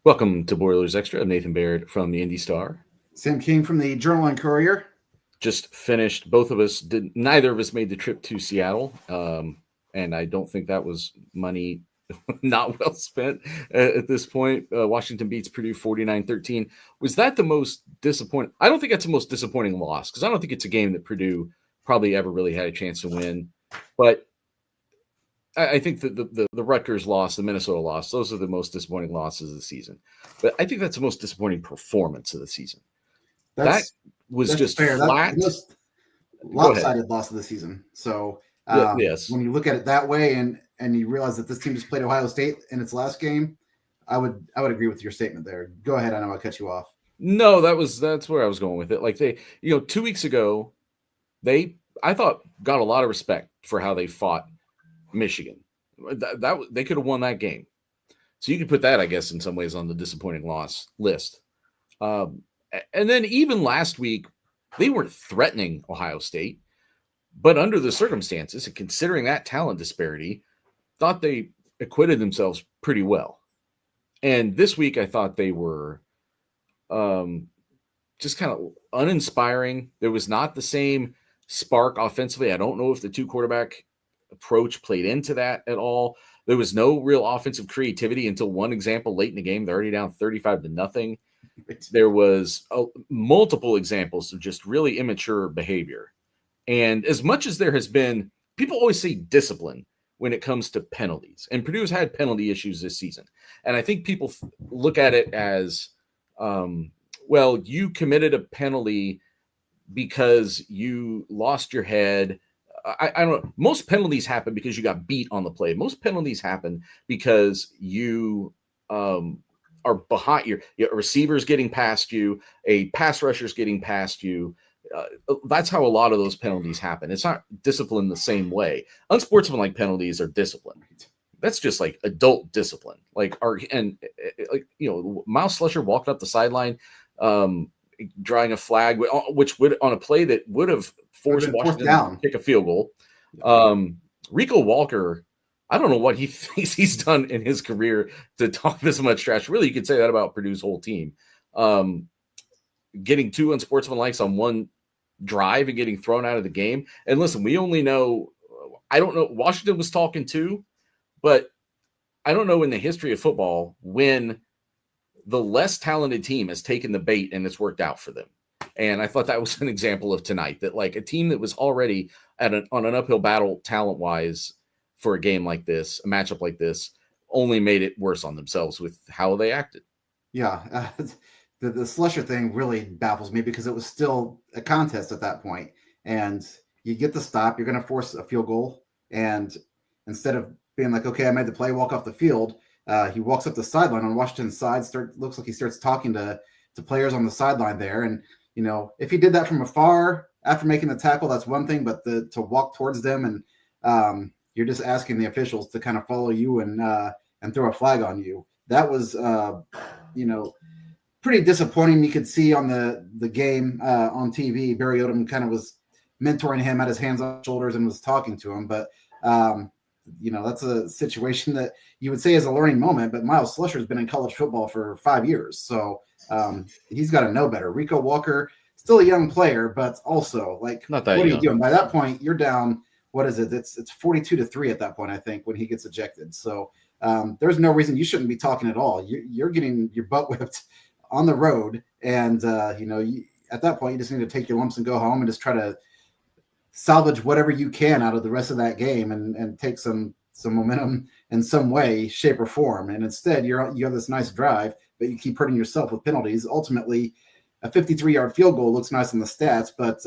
Welcome to Boilers Extra. I'm Nathan Baird from the Indy Star. Sam King from the Journal and Courier. Just finished. Both of us did. Neither of us made the trip to Seattle, and I don't think that was money not well spent at this point. Washington beats Purdue 49-13. Was that the most disappointing? I don't think that's the most disappointing loss because I don't think it's a game that Purdue probably ever really had a chance to win. But I think that the Rutgers loss, the Minnesota loss, those are the most disappointing losses of the season. But I think that's the most disappointing performance of the season. That was just fair. flat. That's the most lopsided loss of the season. So yes, when you look at it that way and you realize that this team just played Ohio State in its last game, I would agree with your statement there. Go ahead. I know I cut you off. No, that's where I was going with it. Like 2 weeks ago, I thought got a lot of respect for how they fought Michigan. That they could have won that game. So you could put that, I guess, in some ways on the disappointing loss list. And then even last week, they weren't threatening Ohio State, but under the circumstances and considering that talent disparity, thought they acquitted themselves pretty well. And this week, I thought they were just kind of uninspiring. There was not the same spark offensively. I don't know if the two quarterback approach played into that at all. There was no real offensive creativity until one example late in the game. They're already down 35-0. There was multiple examples of just really immature behavior. And as much as there has been, people always say discipline when it comes to penalties. And Purdue's had penalty issues this season. And I think people look at it as, well, you committed a penalty because you lost your head. I don't know. Most penalties happen because you got beat on the play. Most penalties happen because you are behind your receivers getting past you, a pass rusher's getting past you. That's how a lot of those penalties happen. It's not discipline the same way. Unsportsmanlike penalties are discipline. That's just like adult discipline. Miles Slusher walked up the sideline, drawing a flag, which would on a play that would have forced Washington to kick a field goal. Rico Walker, I don't know what he thinks he's done in his career to talk this much trash. Really, you could say that about Purdue's whole team. Getting two unsportsmanlikes on one drive and getting thrown out of the game. And listen, we only know, I don't know, Washington was talking too, but I don't know in the history of football when the less talented team has taken the bait and it's worked out for them. And I thought that was an example of tonight, that like a team that was already on an uphill battle talent-wise for a game like this, a matchup like this, only made it worse on themselves with how they acted. Yeah, the Slusher thing really baffles me because it was still a contest at that point. And you get the stop, you're going to force a field goal. And instead of being like, okay, I made the play, walk off the field, he walks up the sideline on Washington's side, looks like he starts talking to players on the sideline there. And, if he did that from afar after making the tackle, that's one thing, but to walk towards them and you're just asking the officials to kind of follow you and throw a flag on you. That was, pretty disappointing. You could see on the game on TV, Barry Odom kind of was mentoring him, had his hands on his shoulders and was talking to him. But, that's a situation that you would say is a learning moment, but Miles Slusher has been in college football for 5 years. So he's got to know better. Rico Walker, still a young player, but also like, not that what young. Are you doing? By that point, you're down. What is it? It's 42-3 at that point, I think, when he gets ejected. So there's no reason you shouldn't be talking at all. You're getting your butt whipped on the road. And, at that point, you just need to take your lumps and go home and just try to salvage whatever you can out of the rest of that game and take some momentum in some way, shape, or form. And instead, you have this nice drive, but you keep hurting yourself with penalties. Ultimately, a 53-yard field goal looks nice in the stats, but,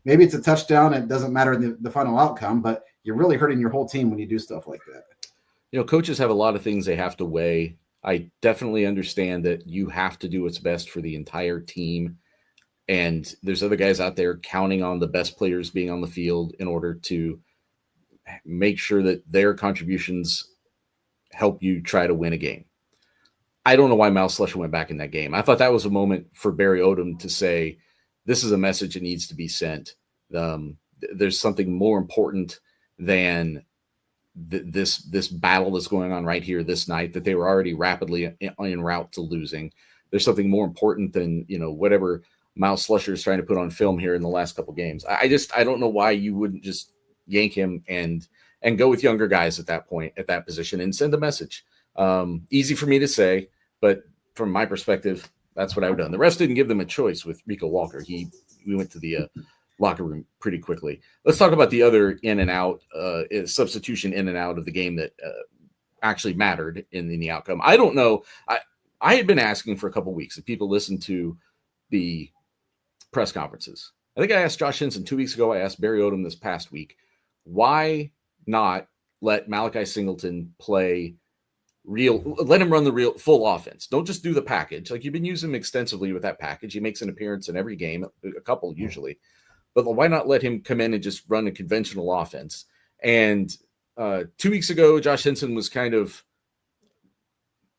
maybe it's a touchdown. It doesn't matter in the final outcome, but you're really hurting your whole team when you do stuff like that. Coaches have a lot of things they have to weigh. I definitely understand that you have to do what's best for the entire team. And there's other guys out there counting on the best players being on the field in order to make sure that their contributions help you try to win a game. I don't know why Miles Slusher went back in that game. I thought that was a moment for Barry Odom to say, this is a message that needs to be sent. There's something more important than this battle that's going on right here this night, that they were already rapidly en route to losing. There's something more important than, whatever Miles Slusher is trying to put on film here in the last couple games. I don't know why you wouldn't just yank him and go with younger guys at that point, at that position, and send a message. Easy for me to say, but from my perspective, that's what I would have done. The refs didn't give them a choice with Rico Walker. We went to the locker room pretty quickly. Let's talk about the other in and out, substitution in and out of the game that actually mattered in the outcome. I don't know. I had been asking for a couple weeks if people listened to the press conferences. I think I asked Josh Henson 2 weeks ago. I asked Barry Odom this past week, why not let Malachi Singleton play let him run the real full offense. Don't just do the package. Like, you've been using him extensively with that package. He makes an appearance in every game, a couple usually. But why not let him come in and just run a conventional offense? And 2 weeks ago, Josh Henson was kind of,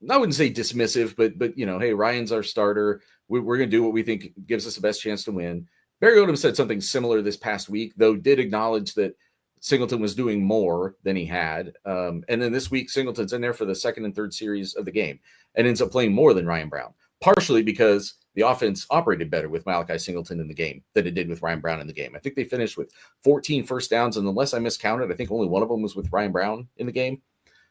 I wouldn't say dismissive, but hey, Ryan's our starter. We're going to do what we think gives us the best chance to win. Barry Odom said something similar this past week, though did acknowledge that Singleton was doing more than he had. And then this week, Singleton's in there for the second and third series of the game and ends up playing more than Ryan Brown, partially because the offense operated better with Malachi Singleton in the game than it did with Ryan Brown in the game. I think they finished with 14 first downs, and unless I miscounted, I think only one of them was with Ryan Brown in the game.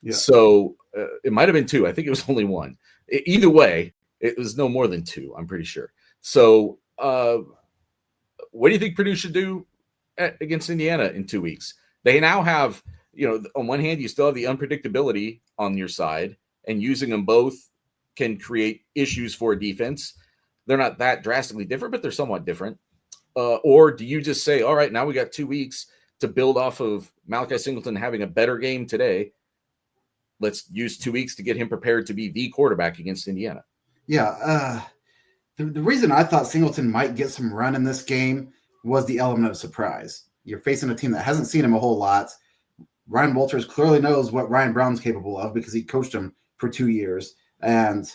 Yeah. So it might have been two. I think it was only one. Either way, it was no more than two, I'm pretty sure. So what do you think Purdue should do against Indiana in 2 weeks? They now have, on one hand, you still have the unpredictability on your side, and using them both can create issues for a defense. They're not that drastically different, but they're somewhat different. Or do you just say, all right, now we got 2 weeks to build off of Malachi Singleton having a better game today. Let's use 2 weeks to get him prepared to be the quarterback against Indiana. Yeah. The reason I thought Singleton might get some run in this game was the element of surprise. You're facing a team that hasn't seen him a whole lot. Ryan Walters clearly knows what Ryan Brown's capable of because he coached him for 2 years. And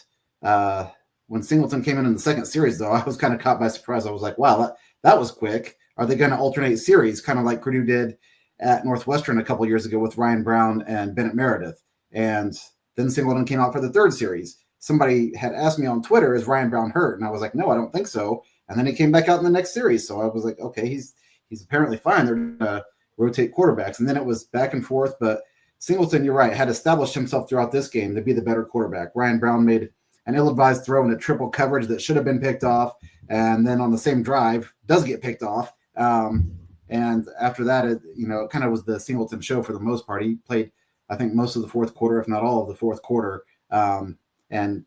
when Singleton came in the second series, though, I was kind of caught by surprise. I was like, wow, that was quick. Are they going to alternate series, kind of like Purdue did at Northwestern a couple years ago with Ryan Brown and Bennett Meredith? And then Singleton came out for the third series. Somebody had asked me on Twitter, is Ryan Brown hurt? And I was like, no, I don't think so. And then he came back out in the next series. So I was like, okay, he's apparently fine. They're going to rotate quarterbacks. And then it was back and forth. But Singleton, you're right, had established himself throughout this game to be the better quarterback. Ryan Brown made an ill-advised throw in a triple coverage that should have been picked off. And then on the same drive, does get picked off. And after that, it kind of was the Singleton show for the most part. He played, I think, most of the fourth quarter, if not all of the fourth quarter. And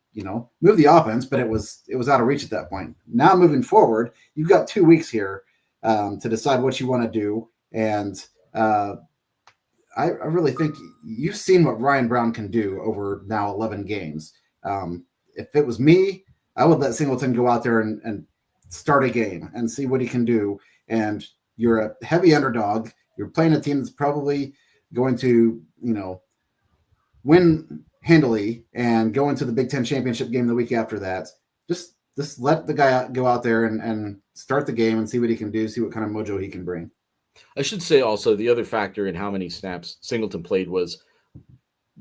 move the offense, but it was out of reach at that point. Now moving forward, you've got 2 weeks here to decide what you want to do. And I really think you've seen what Ryan Brown can do over now 11 games. If it was me, I would let Singleton go out there and start a game and see what he can do. And you're a heavy underdog. You're playing a team that's probably going to, win handily and go into the Big Ten championship game the week after that. Just let the guy go out there and start the game and see what he can do, see what kind of mojo he can bring. I should say also the other factor in how many snaps Singleton played was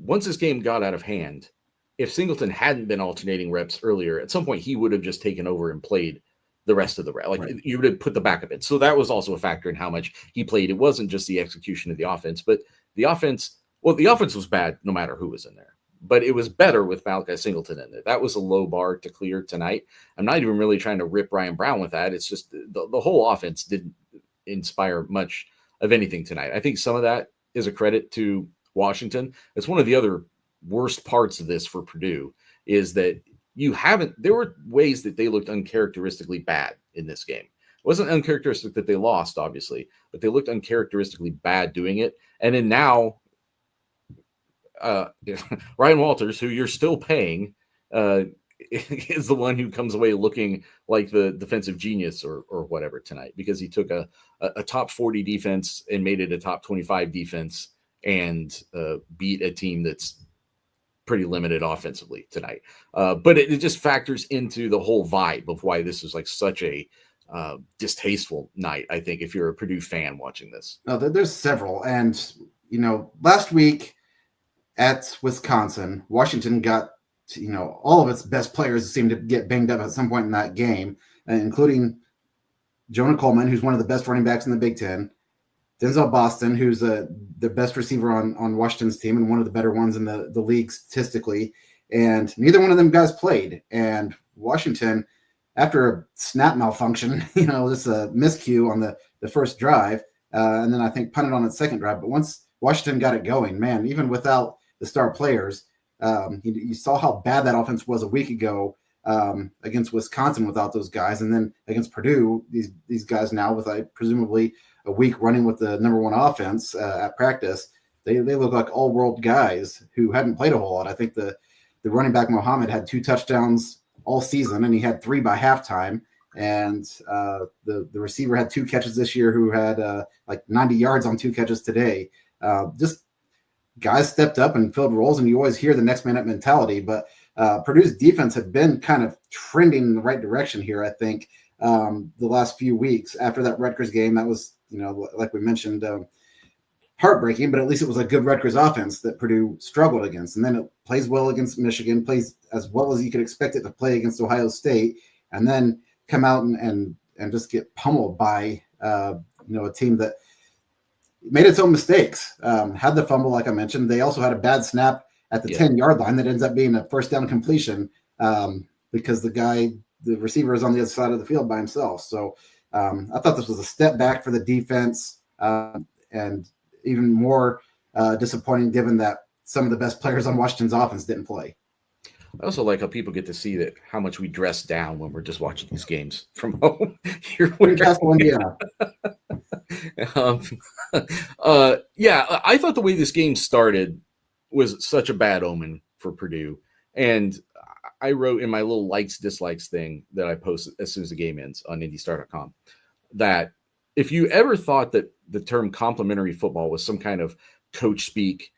once this game got out of hand, if Singleton hadn't been alternating reps earlier, at some point he would have just taken over and played the rest of the reps. Right. You would have put the backup in. So that was also a factor in how much he played. It wasn't just the execution of the offense, but the offense was bad no matter who was in there. But it was better with Malachi Singleton in there. That was a low bar to clear tonight. I'm not even really trying to rip Ryan Brown with that. It's just the whole offense didn't inspire much of anything tonight. I think some of that is a credit to Washington. It's one of the other worst parts of this for Purdue is that there were ways that they looked uncharacteristically bad in this game. It wasn't uncharacteristic that they lost, obviously, but they looked uncharacteristically bad doing it. And then now, Ryan Walters, who you're still paying, is the one who comes away looking like the defensive genius or whatever tonight, because he took a top 40 defense and made it a top 25 defense and beat a team that's pretty limited offensively tonight. But it just factors into the whole vibe of why this is like such a distasteful night, I think, if you're a Purdue fan watching this. No, there's several. And last week at Wisconsin, Washington got, all of its best players seemed to get banged up at some point in that game, including Jonah Coleman, who's one of the best running backs in the Big Ten, Denzel Boston, who's the best receiver on Washington's team and one of the better ones in the league statistically. And neither one of them guys played. And Washington, after a snap malfunction, just a miscue on the first drive, and then I think punted on its second drive. But once Washington got it going, man, even without the star players, you saw how bad that offense was a week ago against Wisconsin without those guys. And then against Purdue, these guys now with presumably a week running with the number one offense at practice, they look like all-world guys who hadn't played a whole lot. I think the running back Mohammed had 2 touchdowns all season, and he had 3 by halftime. And the receiver had 2 catches this year who had like 90 yards on 2 catches today. Just guys stepped up and filled roles, and you always hear the next man up mentality. But Purdue's defense had been kind of trending in the right direction here, I think, the last few weeks. After that Rutgers game, that was, like we mentioned, heartbreaking, but at least it was a good Rutgers offense that Purdue struggled against. And then it plays well against Michigan, plays as well as you could expect it to play against Ohio State, and then come out and just get pummeled by a team that made its own mistakes. Had the fumble, like I mentioned. They also had a bad snap at the 10-yard line that ends up being a first down completion because the receiver is on the other side of the field by himself. So I thought this was a step back for the defense, and even more disappointing given that some of the best players on Washington's offense didn't play. I also like how people get to see that how much we dress down when we're just watching these games from home. Newcastle, Indiana. I thought the way this game started was such a bad omen for Purdue. And I wrote in my little likes, dislikes thing that I posted as soon as the game ends on IndyStar.com that if you ever thought that the term complimentary football was some kind of coach speak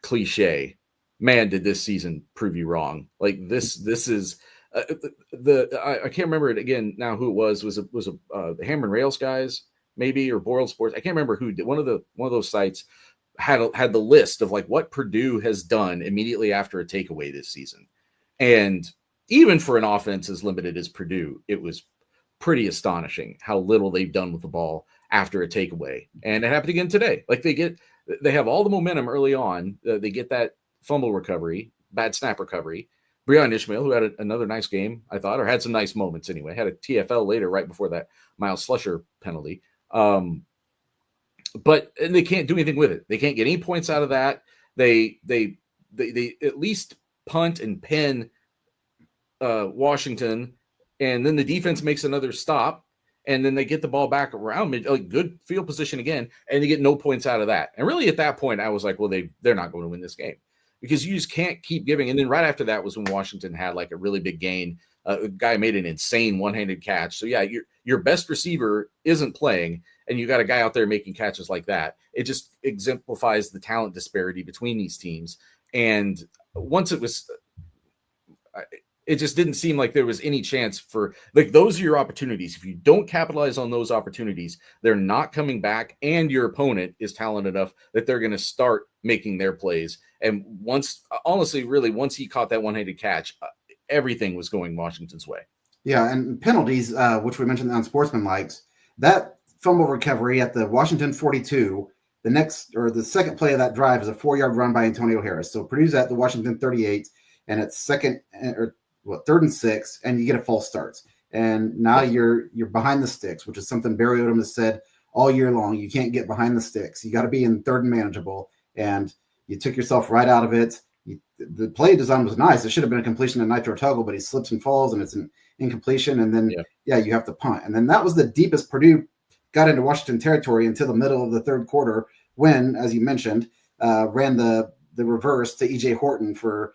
cliche, man, did this season prove you wrong. Like this is I can't remember it again now who it was the Hammer and Rails guys maybe, or Boral Sports. I can't remember who did. One of those sites had the list of like what Purdue has done immediately after a takeaway this season. And even for an offense as limited as Purdue, it was pretty astonishing how little they've done with the ball after a takeaway. And it happened again today. Like they have all the momentum early on. They get that fumble recovery, bad snap recovery. Breon Ishmael, who had another nice game, I thought, or had some nice moments anyway, had a TFL later right before that Miles Slusher penalty. But they can't do anything with it. They can't get any points out of that. They at least punt and pin Washington, and then the defense makes another stop, and then they get the ball back around mid, like good field position again, and they get no points out of that. And really at that point, I was like, well, they're not going to win this game because you just can't keep giving. And then right after that was when Washington had like a really big gain. A guy made an insane one-handed catch. So yeah, your best receiver isn't playing, and you got a guy out there making catches like that. It just exemplifies the talent disparity between these teams. And once it just didn't seem like there was any chance for, like, those are your opportunities. If you don't capitalize on those opportunities, they're not coming back, and your opponent is talented enough that they're going to start making their plays. And once he caught that one-handed catch, everything was going Washington's way. Yeah, and penalties, which we mentioned on Sportsmanlike, that fumble recovery at the Washington 42, the second play of that drive is a 4-yard run by Antonio Harris. So Purdue's at the Washington 38, and it's third and 6, and you get a false start. And now you're behind the sticks, which is something Barry Odom has said all year long. You can't get behind the sticks. You got to be in third and manageable, and you took yourself right out of it. The play design was nice. It should have been a completion to Nitro Tuggle, but he slips and falls, and it's an incompletion. And then, you have to punt. And then that was the deepest Purdue got into Washington territory until the middle of the third quarter when, as you mentioned, ran the reverse to E.J. Horton for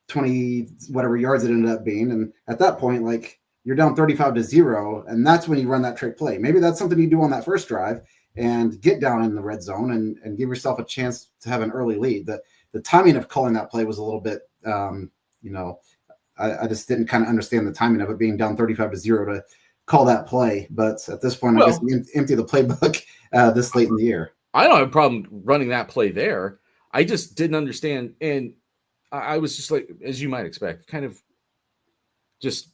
20 whatever yards it ended up being. And at that point, like, you're down 35-0, and that's when you run that trick play. Maybe that's something you do on that first drive and get down in the red zone and give yourself a chance to have an early lead. The timing of calling that play was a little bit, I just didn't kind of understand the timing of it being down 35-0 to call that play. But at this point, I guess empty the playbook this late in the year. I don't have a problem running that play there. I just didn't understand. And I was just like, as you might expect, kind of just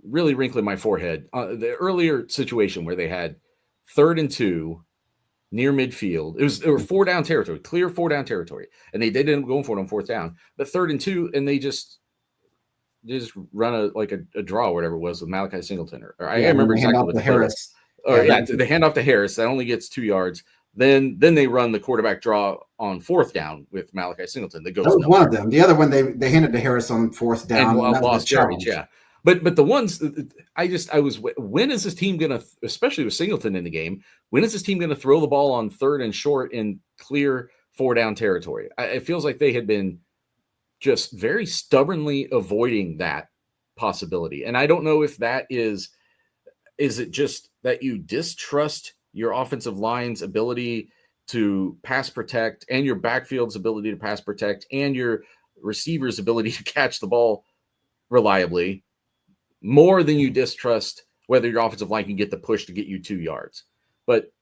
really wrinkling my forehead. The earlier situation where they had 3rd and 2 near midfield, it were 4 down territory, clear 4 down territory, and they did end up going for it on 4th down. But 3rd and 2, and they just run a draw, or whatever it was, with Malachi Singleton. Or I remember exactly what the Harris. They hand off to Harris. That only gets 2 yards. Then they run the quarterback draw on 4th down with Malachi Singleton. That was one of them. The other one they handed to Harris on 4th down. And lost yardage, yeah. But the ones when is this team going to, especially with Singleton in the game, when is this team going to throw the ball on 3rd and short in clear 4 down territory? It feels like they had been just very stubbornly avoiding that possibility. And I don't know if that is it just that you distrust your offensive line's ability to pass protect, and your backfield's ability to pass protect, and your receiver's ability to catch the ball reliably, more than you distrust whether your offensive line can get the push to get you 2 yards. But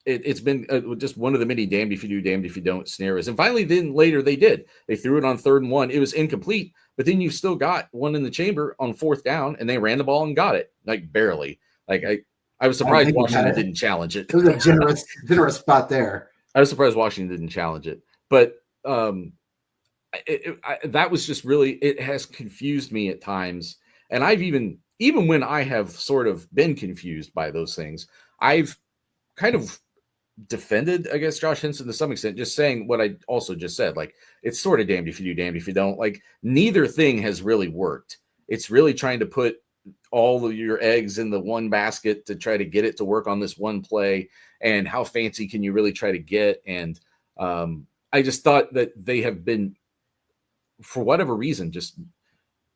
it's been just one of the many damned if you do, damned if you don't scenarios. And finally, then later they did. They threw it on 3rd and 1. It was incomplete, but then you still got one in the chamber on 4th down, and they ran the ball and got it, like barely. Like I was surprised Washington didn't challenge it. It was a generous spot there. I was surprised Washington didn't challenge it. But that was just really, it has confused me at times. And I've even when I have sort of been confused by those things, I've kind of defended, I guess, Josh Henson to some extent, just saying what I also just said. Like, it's sort of damned if you do, damned if you don't. Like, neither thing has really worked. It's really trying to put all of your eggs in the one basket to try to get it to work on this one play. And how fancy can you really try to get? And I just thought that they have been, for whatever reason, just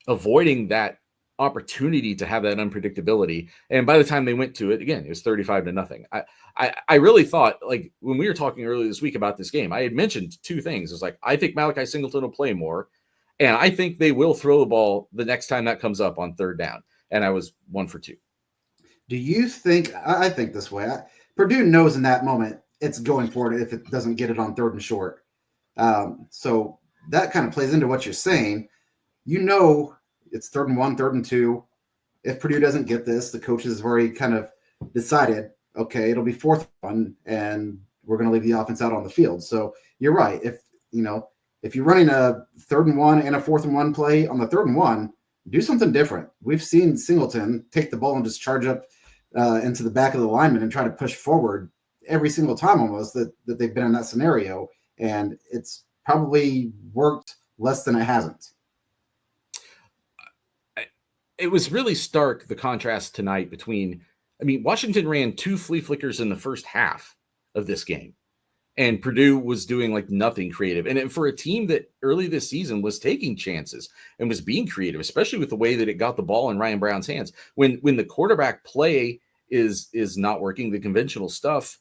avoiding that opportunity to have that unpredictability. And by the time they went to it, again, it was 35-0. I really thought, like, when we were talking earlier this week about this game, I had mentioned 2 things. It's like, I think Malachi Singleton will play more, and I think they will throw the ball the next time that comes up on 3rd down. And I was 1 for 2. Do you think, I think this way, Purdue knows in that moment it's going for it if it doesn't get it on 3rd and short. So that kind of plays into what you're saying. You know, it's 3rd and 1, 3rd and 2. If Purdue doesn't get this, the coaches have already kind of decided, okay, it'll be 4th and 1, and we're going to leave the offense out on the field. So you're right. If you're running a 3rd and 1 and a 4th and 1 play on the 3rd and 1, do something different. We've seen Singleton take the ball and just charge up into the back of the lineman and try to push forward every single time almost that they've been in that scenario. And it's probably worked less than it hasn't. It was really stark, the contrast tonight between, Washington ran 2 flea flickers in the first half of this game, and Purdue was doing like nothing creative. And for a team that early this season was taking chances and was being creative, especially with the way that it got the ball in Ryan Brown's hands, when the quarterback play is not working, the conventional stuff,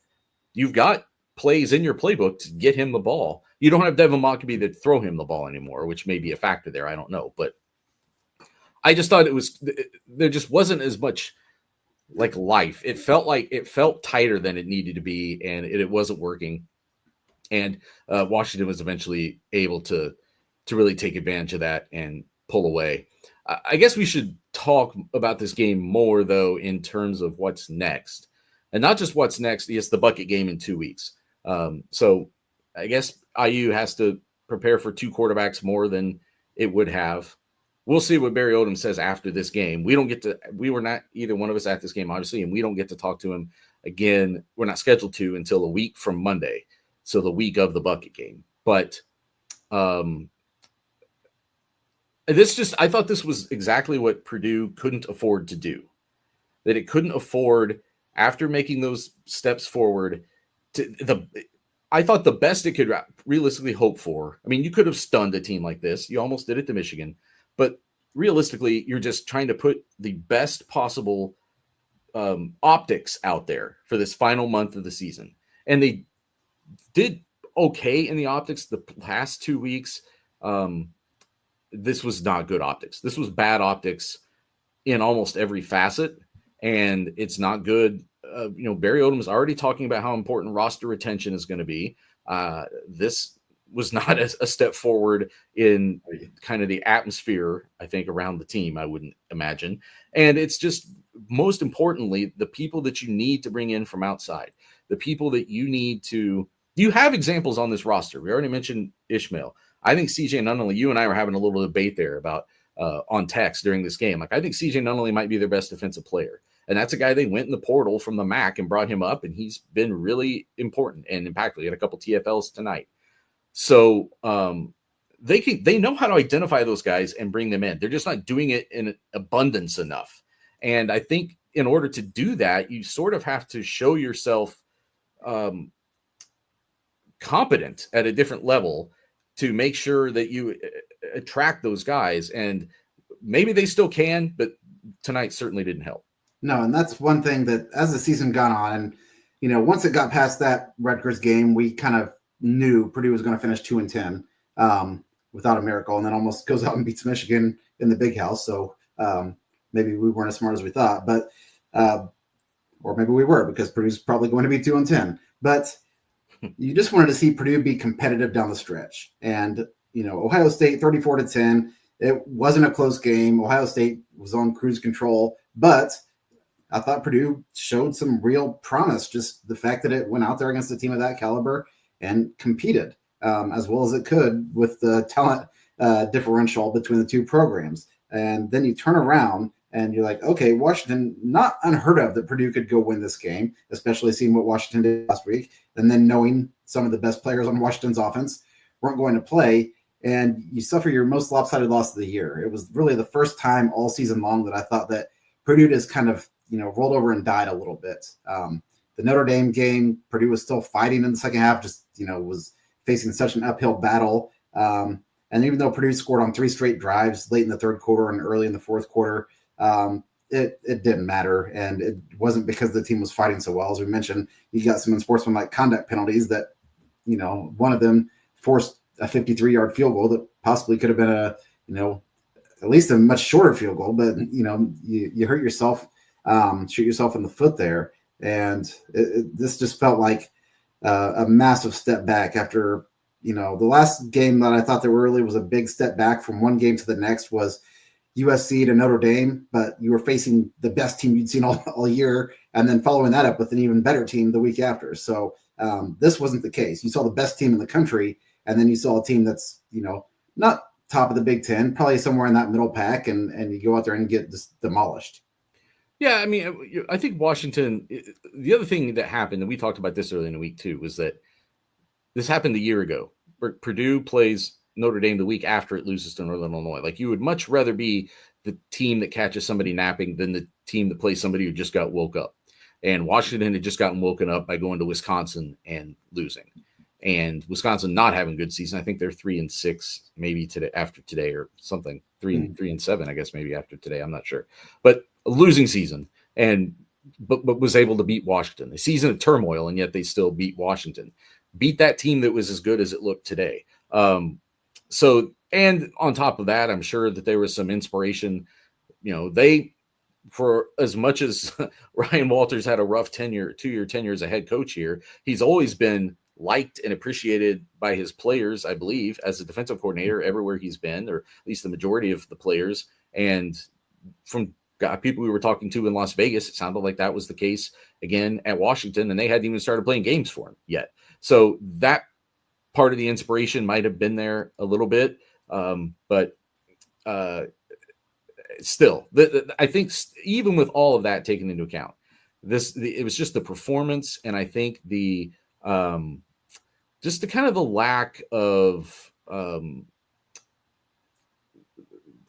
you've got plays in your playbook to get him the ball. You don't have Devin Mockabee to throw him the ball anymore, which may be a factor there. I don't know, but I just thought there just wasn't as much like life. It felt tighter than it needed to be, and it wasn't working. And Washington was eventually able to really take advantage of that and pull away. I guess we should talk about this game more, though, in terms of what's next. And not just what's next, it's the bucket game in 2 weeks. So I guess IU has to prepare for 2 quarterbacks more than it would have. We'll see what Barry Odom says after this game. We were not either one of us at this game, obviously, and we don't get to talk to him again. We're not scheduled to until a week from Monday. So the week of the bucket game. But I thought this was exactly what Purdue couldn't afford to do. That it couldn't afford, after making those steps forward, I thought the best it could realistically hope for. You could have stunned a team like this. You almost did it to Michigan. But realistically, you're just trying to put the best possible optics out there for this final month of the season. And they did okay in the optics the past 2 weeks. This was not good optics. This was bad optics in almost every facet, and it's not good Barry Odom was already talking about how important roster retention is going to be. This was not a step forward in kind of the atmosphere, I think, around the team, I wouldn't imagine. And it's just, most importantly, the people that you need to bring in from outside, the people that you need to, you have examples on this roster. We already mentioned Ishmael. I think CJ Nunnally, you and I were having a little debate there about on text during this game. Like, I think CJ Nunnally might be their best defensive player. And that's a guy they went in the portal from the MAC and brought him up, and he's been really important and impactful. He had a couple TFLs tonight. So they know how to identify those guys and bring them in. They're just not doing it in abundance enough. And I think in order to do that, you sort of have to show yourself competent at a different level to make sure that you attract those guys. And maybe they still can, but tonight certainly didn't help. No, and that's one thing that as the season gone on, and once it got past that Rutgers game, we kind of knew Purdue was going to finish 2-10 without a miracle, and then almost goes out and beats Michigan in the Big House. So maybe we weren't as smart as we thought, but or maybe we were, because Purdue's probably going to be 2-10. But you just wanted to see Purdue be competitive down the stretch, and Ohio State 34-10. It wasn't a close game. Ohio State was on cruise control, but I thought Purdue showed some real promise. Just the fact that it went out there against a team of that caliber and competed as well as it could with the talent differential between the two programs. And then you turn around and you're like, okay, Washington, not unheard of that Purdue could go win this game, especially seeing what Washington did last week. And then knowing some of the best players on Washington's offense weren't going to play, and you suffer your most lopsided loss of the year. It was really the first time all season long that I thought that Purdue just kind of, rolled over and died a little bit. The Notre Dame game, Purdue was still fighting in the second half, just, was facing such an uphill battle. And even though Purdue scored on 3 straight drives late in the third quarter and early in the fourth quarter, it didn't matter. And it wasn't because the team was fighting so well. As we mentioned, you got some unsportsmanlike conduct penalties that, one of them forced a 53-yard field goal that possibly could have been at least a much shorter field goal, but you hurt yourself, shoot yourself in the foot there. And this just felt like a massive step back after, the last game that I thought there really was a big step back from one game to the next was USC to Notre Dame, but you were facing the best team you'd seen all year, and then following that up with an even better team the week after. So this wasn't the case. You saw the best team in the country, and then you saw a team that's, not top of the Big Ten, probably somewhere in that middle pack, and you go out there and get just demolished. Yeah, I mean, I think Washington, the other thing that happened, and we talked about this early in the week too, was that this happened a year ago. Purdue plays Notre Dame the week after it loses to Northern Illinois. Like, you would much rather be the team that catches somebody napping than the team that plays somebody who just got woke up. And Washington had just gotten woken up by going to Wisconsin and losing. And Wisconsin not having a good season. I think they're 3-6 maybe today, after today, or something. 3-7, I guess, maybe after today. I'm not sure. But a losing season, but was able to beat Washington. A season of turmoil, and yet they still beat Washington. Beat that team that was as good as it looked today. So, and on top of that, I'm sure that there was some inspiration. They, for as much as Ryan Walters had a rough 2-year tenure as a head coach here, he's always been liked and appreciated by his players, I believe, as a defensive coordinator everywhere he's been, or at least the majority of the players. And from people we were talking to in Las Vegas, it sounded like that was the case again at Washington, and they hadn't even started playing games for him yet. So that part of the inspiration might have been there a little bit, but still, I think even with all of that taken into account, it was just the performance, and I think just the kind of the lack of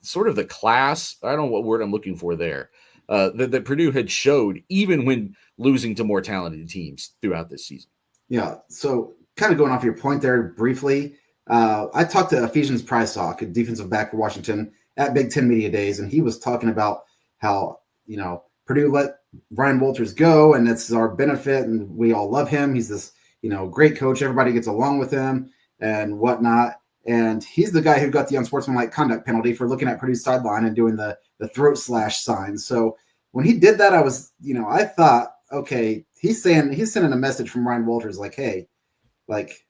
sort of the class. I don't know what word I'm looking for there. That Purdue had showed even when losing to more talented teams throughout this season. Yeah. So kind of going off your point there briefly, I talked to Ephesians Prysock, a defensive back for Washington, at Big Ten Media Days, and he was talking about how, Purdue let Ryan Walters go, and it's our benefit, and we all love him. He's this, great coach. Everybody gets along with him and whatnot. And he's the guy who got the unsportsmanlike conduct penalty for looking at Purdue's sideline and doing the throat slash sign. So when he did that, I was, I thought, okay, he's sending a message from Ryan Walters like, hey, like,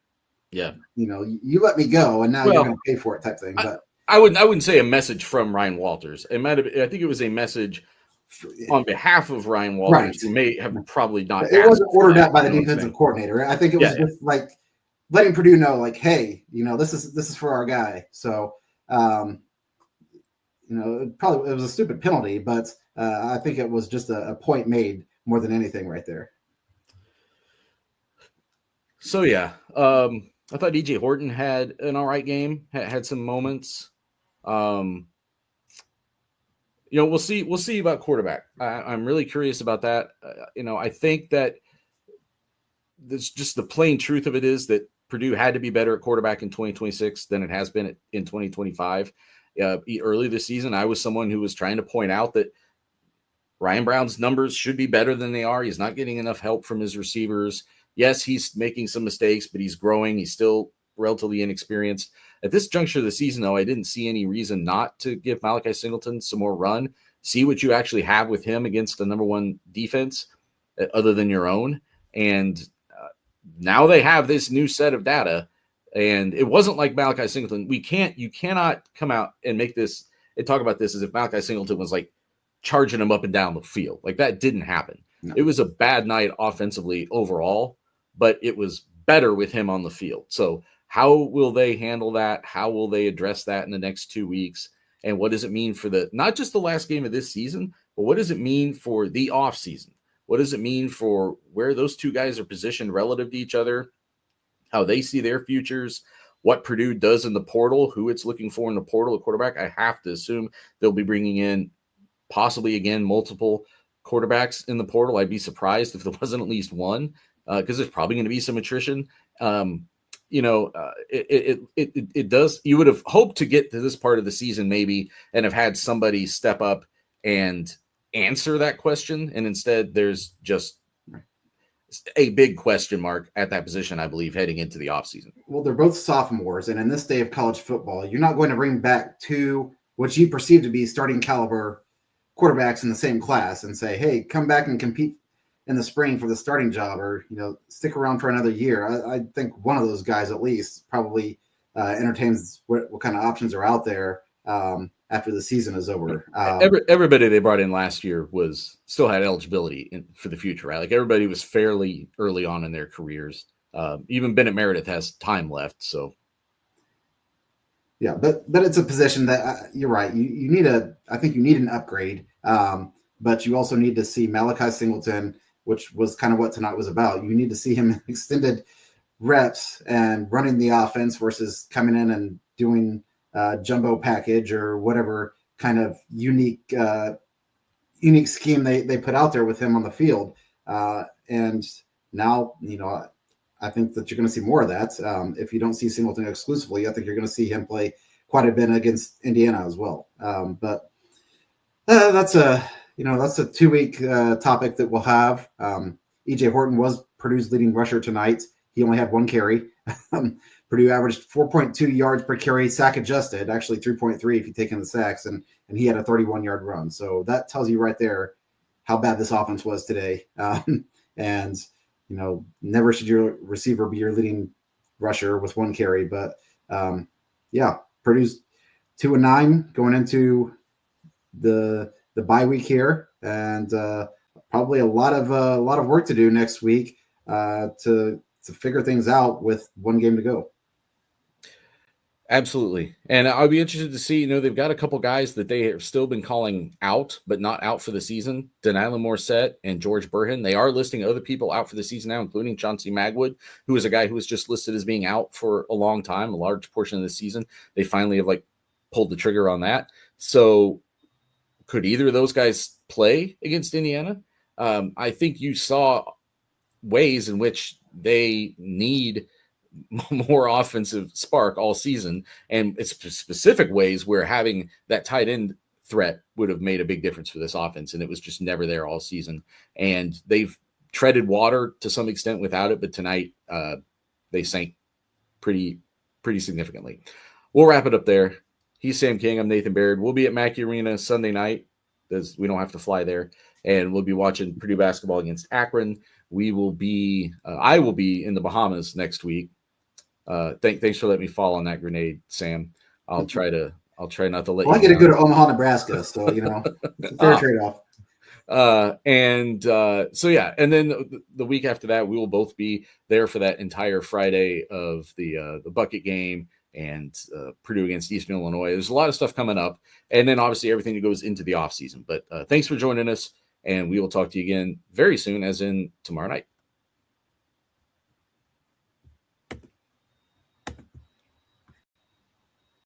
Yeah. You let me go, and now you're going to pay for it, type thing. But I wouldn't say a message from Ryan Walters. It might have. I think it was a message on behalf of Ryan Walters, right. who may have probably not. It wasn't ordered out by the defensive coordinator. I think it was just like letting Purdue know, like, hey, this is for our guy. So, it was a stupid penalty, but I think it was just a point made more than anything right there. So yeah, I thought DJ Horton had an all right game. Had some moments. We'll see about quarterback. I'm really curious about that. I think that it's just the plain truth of it is that Purdue had to be better at quarterback in 2026 than it has been in 2025. Early this season, I was someone who was trying to point out that Ryan Brown's numbers should be better than they are. He's not getting enough help from his receivers. Yes, he's making some mistakes, but he's growing. He's still relatively inexperienced. At this juncture of the season, though, I didn't see any reason not to give Malachi Singleton some more run. See what you actually have with him against the number one defense other than your own. And now they have this new set of data. And it wasn't like Malachi Singleton. You cannot come out and make this and talk about this as if Malachi Singleton was like charging him up and down the field. Like that didn't happen. No. It was a bad night offensively overall, but it was better with him on the field. So how will they handle that? How will they address that in the next 2 weeks? And what does it mean for not just the last game of this season, but what does it mean for the off season? What does it mean for where those two guys are positioned relative to each other, how they see their futures, what Purdue does in the portal, who it's looking for in the portal at quarterback? I have to assume they'll be bringing in possibly, again, multiple quarterbacks in the portal. I'd be surprised if there wasn't at least one because there's probably going to be some attrition. It does. You would have hoped to get to this part of the season maybe and have had somebody step up and answer that question. And instead, there's just a big question mark at that position, I believe, heading into the offseason. Well, they're both sophomores. And in this day of college football, you're not going to bring back two what you perceive to be starting caliber quarterbacks in the same class and say, hey, come back and compete in the spring for the starting job, or stick around for another year. I think one of those guys at least probably entertains what kind of options are out there after the season is over. Everybody they brought in last year still had eligibility for the future, right? Like everybody was fairly early on in their careers. Even Bennett Meredith has time left, so. Yeah, but it's a position that you're right. I think you need an upgrade, but you also need to see Malachi Singleton, which was kind of what tonight was about. You need to see him extended reps and running the offense versus coming in and doing jumbo package or whatever kind of unique scheme they put out there with him on the field. And now, I think that you're going to see more of that. If you don't see Singleton exclusively, I think you're going to see him play quite a bit against Indiana as well. But that's a 2-week topic that we'll have. EJ Horton was Purdue's leading rusher tonight. He only had one carry. Purdue averaged 4.2 yards per carry, sack adjusted, actually 3.3 if you take in the sacks, and he had a 31-yard run. So that tells you right there how bad this offense was today. And never should your receiver be your leading rusher with one carry. But Purdue's 2-9 going into the bye week here, and probably a lot of work to do next week to figure things out with one game to go. Absolutely. And I'll be interested to see, they've got a couple guys that they have still been calling out, but not out for the season. Denylin Morissette and George Burhan. They are listing other people out for the season now, including Chauncey Magwood, who is a guy who was just listed as being out for a long time, a large portion of the season. They finally have pulled the trigger on that. So could either of those guys play against Indiana? I think you saw ways in which they need more offensive spark all season, and it's specific ways where having that tight end threat would have made a big difference for this offense, and it was just never there all season. And they've treaded water to some extent without it, but tonight they sank pretty significantly. We'll wrap it up there. He's Sam King. I'm Nathan Baird. We'll be at Mackey Arena Sunday night, because we don't have to fly there. and we'll be watching Purdue basketball against Akron. We will be, I will be in the Bahamas next week. Thanks for letting me fall on that grenade, Sam. I'll try not to let well, you I get to down. go to Omaha, Nebraska, so it's a fair trade-off. So yeah, and then the week after that, we will both be there for that entire Friday of the bucket game and Purdue against Eastern Illinois. There's a lot of stuff coming up, and then obviously everything that goes into the off season. But thanks for joining us, and we will talk to you again very soon, as in tomorrow night.